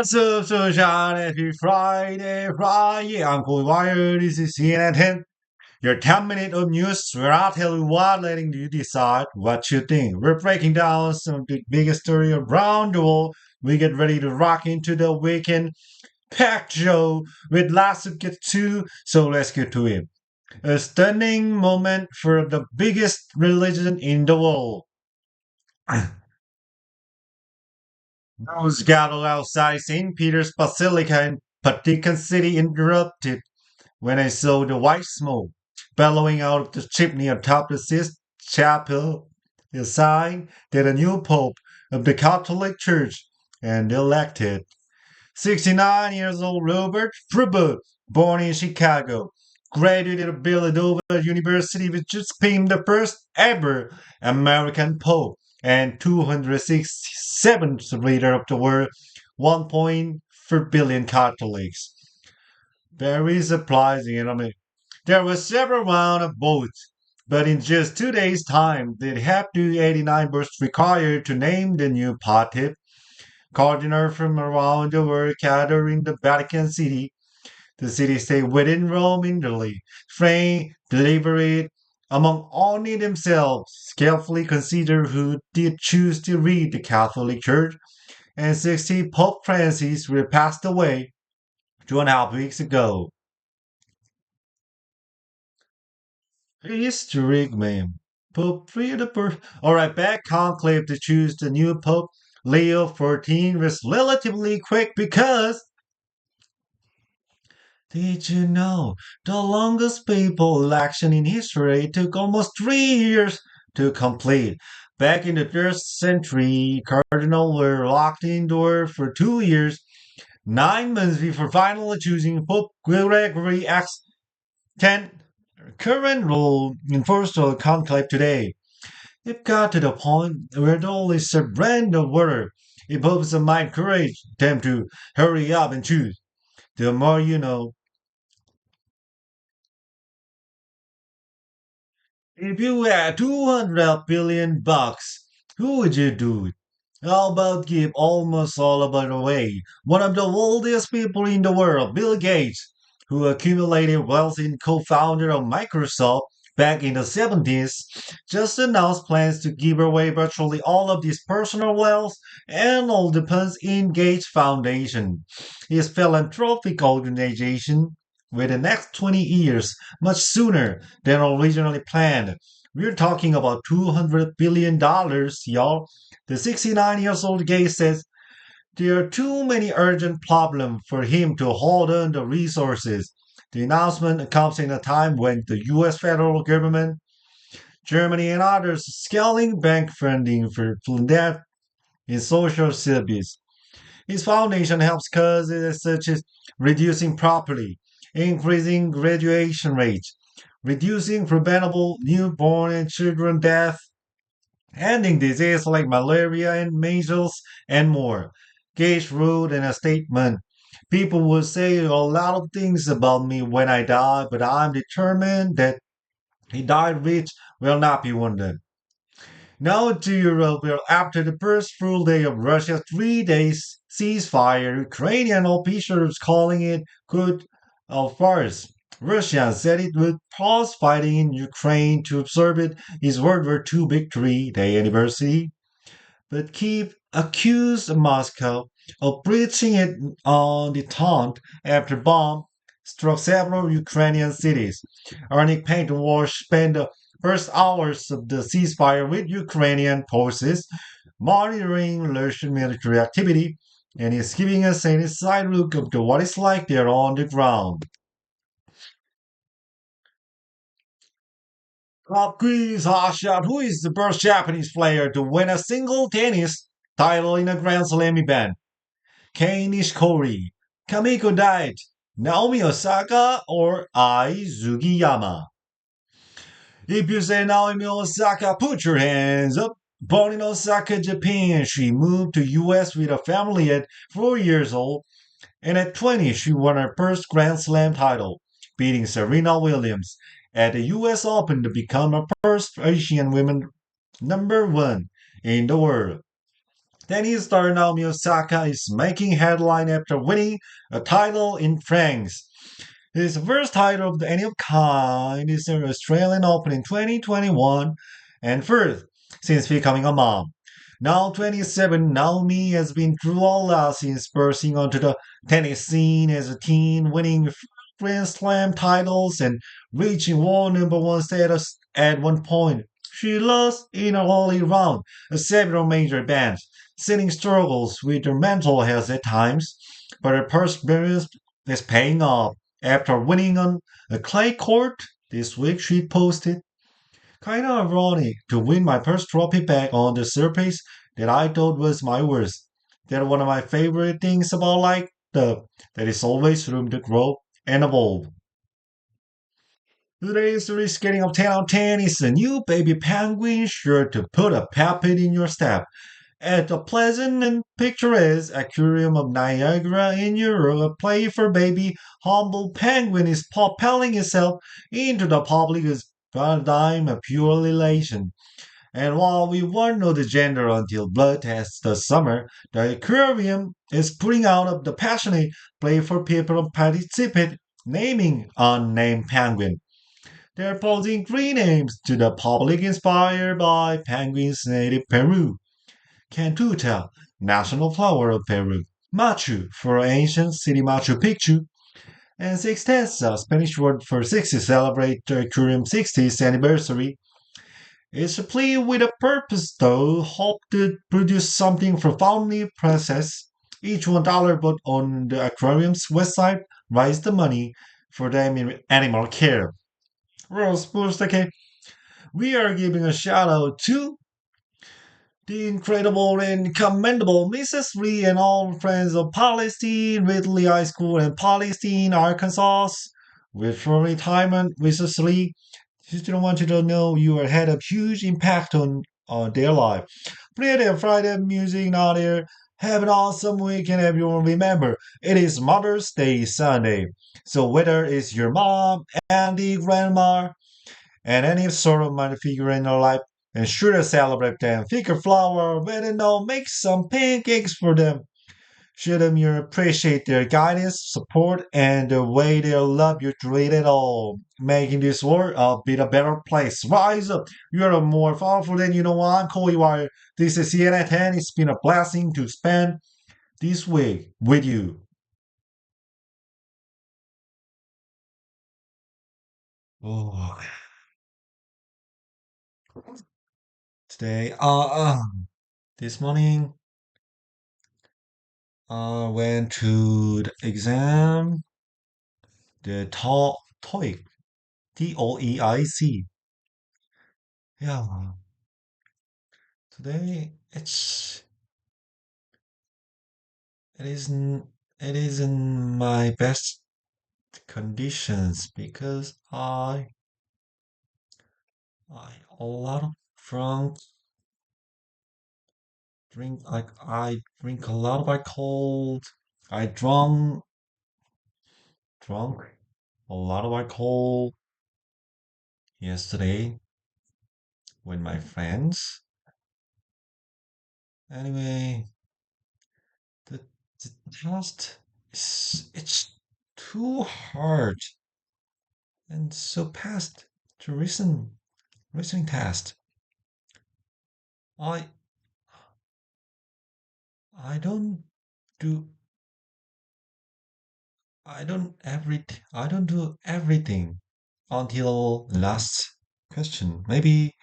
Sunshine every Friday. I'm Cold Wire. This is CNN 10. Your 10 minute of news where I tell you what, letting you decide what you think. We're breaking down some of the biggest story around the world. We get ready to rock into the weekend packed show with lots to get to. So let's get to it. A stunning moment for the biggest religion in the world. Those gathered outside St. Peter's Basilica in Vatican City interrupted when I saw the white smoke bellowing out of the chimney atop the Sistine Chapel, a sign that a new pope of the Catholic Church and elected 69 years old Robert Fruber, born in Chicago, graduated of Villanova University, which just became the first ever American pope and 267th leader of the world, 1.4 billion Catholics. Very surprising, I mean, there were several rounds of votes, but in just 2 days' time, they'd have to 89 votes required to name the new pontiff. Cardinals from around the world gathered in the Vatican City, the city-state within Rome in Italy, framed, deliberate, among only themselves, carefully consider who did choose to lead the Catholic Church, and 60 Pope Francis were passed away 2.5 weeks ago. Historic, man. Pope Leo the First. All right, back conclave to choose the new Pope Leo 14 was relatively quick because did you know the longest papal election in history took almost 3 years to complete? Back in the third century, cardinals were locked indoors for 2 years, 9 months before finally choosing Pope Gregory X. Current rule enforced the conclave today. It got to the point where the only surrender water if popes might encourage them to hurry up and choose. The more you know. If you had 200 billion bucks, who would you do it? How about give almost all of it away? One of the wealthiest people in the world, Bill Gates, who accumulated wealth and co-founder of Microsoft back in the 70s, just announced plans to give away virtually all of his personal wealth and all the funds in Gates Foundation, his philanthropic organization, with the next 20 years, much sooner than originally planned. We're talking about $200 billion, y'all. The 69 years old Gates says there are too many urgent problems for him to hold on the resources. The announcement comes in a time when the US federal government, Germany, and others scaling bank funding for debt in social service. His foundation helps causes such as reducing poverty, increasing graduation rates, reducing preventable newborn and children death, ending disease like malaria and measles, and more. Gates wrote in a statement, people will say a lot of things about me when I die, but I'm determined that he died rich will not be one of them. Now to Europe, where after the first full day of Russia's 3 days ceasefire, Ukrainian officials calling it good farce. Russia said it would pause fighting in Ukraine to observe it its World War II victory day anniversary, but Kiev accused Moscow of breaching it on the taunt after bomb struck several Ukrainian cities. Arnik Painterwash spent the first hours of the ceasefire with Ukrainian forces, monitoring Russian military activity, and is giving us an inside look of what it's like there on the ground. Pop quiz, Hotshot. Who is the first Japanese player to win a single tennis title in a Grand Slam event? Kei Nishikori, Kamiko Daichi, Naomi Osaka, or Ai Sugiyama? If you say Naomi Osaka, put your hands up. Born in Osaka, Japan, she moved to US with her family at 4 years old, and at 20 she won her first Grand Slam title, beating Serena Williams at the US Open to become the first Asian woman number one in the world. Tennis star Naomi Osaka is making headline after winning a title in France. His first title of any kind is the Australian Open in 2021 and first since becoming a mom. Now 27, Naomi has been through a lot since bursting onto the tennis scene as a teen, winning Grand Slam titles and reaching world number one status at one point. She lost in a early round at several major events, seeing struggles with her mental health at times, but her perseverance is paying off. After winning on a clay court this week, she posted, "Kinda ironic to win my first trophy back on the surface that I thought was my worst. That's one of my favorite things about there is always room to grow and evolve." Today's risk getting of 10 out of 10 is a new baby penguin sure to put a pep in your step. At the pleasant and picturesque aquarium of Niagara in Europe, a playful baby humble penguin is propelling itself into the public's paradigm of pure elation. And while we won't know the gender until blood tests this summer, the aquarium is putting out of the passionate play for people to participate, naming unnamed penguin. They're posing three names to the public inspired by penguins' native Peru. Cantuta, national flower of Peru. Machu, for ancient city Machu Picchu. And Sextensa, Spanish word for 60, celebrate the Curium 60th anniversary. It's a play with a purpose, though. Hope to produce something profoundly priceless. Each $1 put on the aquarium's website raise the money for the animal care. Well, suppose okay, we are giving a shout out to the incredible and commendable Mrs. Lee and all friends of Palestine, Ridley High School in Palestine, Arkansas. With her retirement, Mrs. Lee, she didn't want you to know you had a huge impact on their life. Pretty Friday music now there. Have an awesome weekend, everyone. Remember, it is Mother's Day Sunday. So whether it's your mom, auntie, grandma, and any sort of minor figure in your life, and sure to celebrate them. Pick a flower, let them know, make some pancakes for them. Show them you appreciate their guidance, support, and the way they love you through it all. Making this world a bit a better place. Rise up. You're more powerful than you know. I'm Cole. You are. This is Sienna 10. It's been a blessing to spend this week with you. Oh, today, this morning, I went to the exam, the Toeic, Toeic. Yeah, today it isn't it isn't my best conditions because I a lot of drunk I drink a lot of alcohol. I drunk a lot of alcohol yesterday with my friends. Anyway, the, the test is it's too hard and so past the recent test. I I don't do I don't do everything until last question. Maybe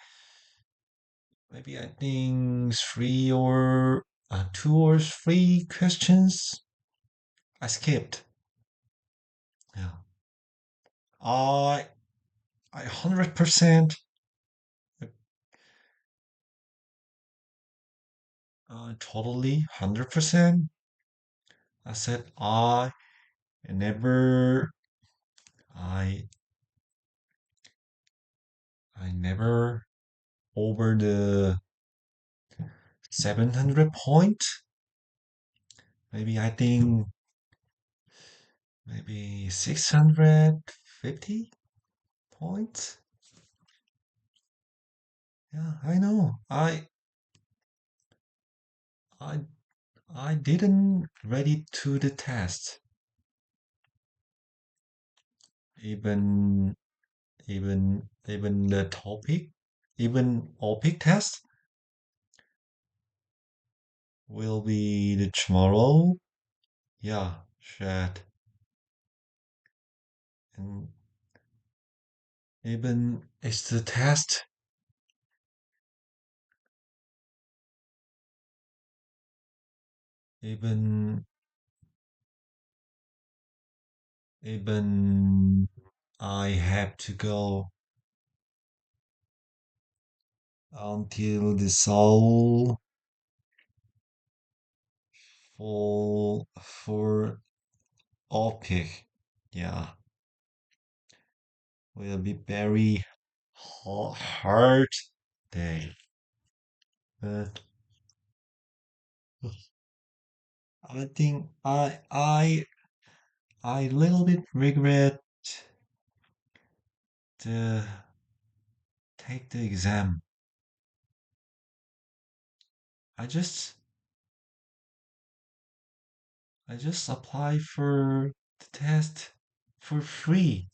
I think three or two or three questions I skipped. Yeah. I I 100% totally 100%. I said never I I never over the 700 point. Maybe I think maybe 650 points. Yeah, I know. I I didn't ready to the test. Even even the topic, even OPIC test will be the tomorrow. Yeah, shit. And even it's the test. Even even I have to go until the soul for OPIC. Yeah, will be very hard day. But I think I little bit regret to take the exam. I just I just apply for the test for free.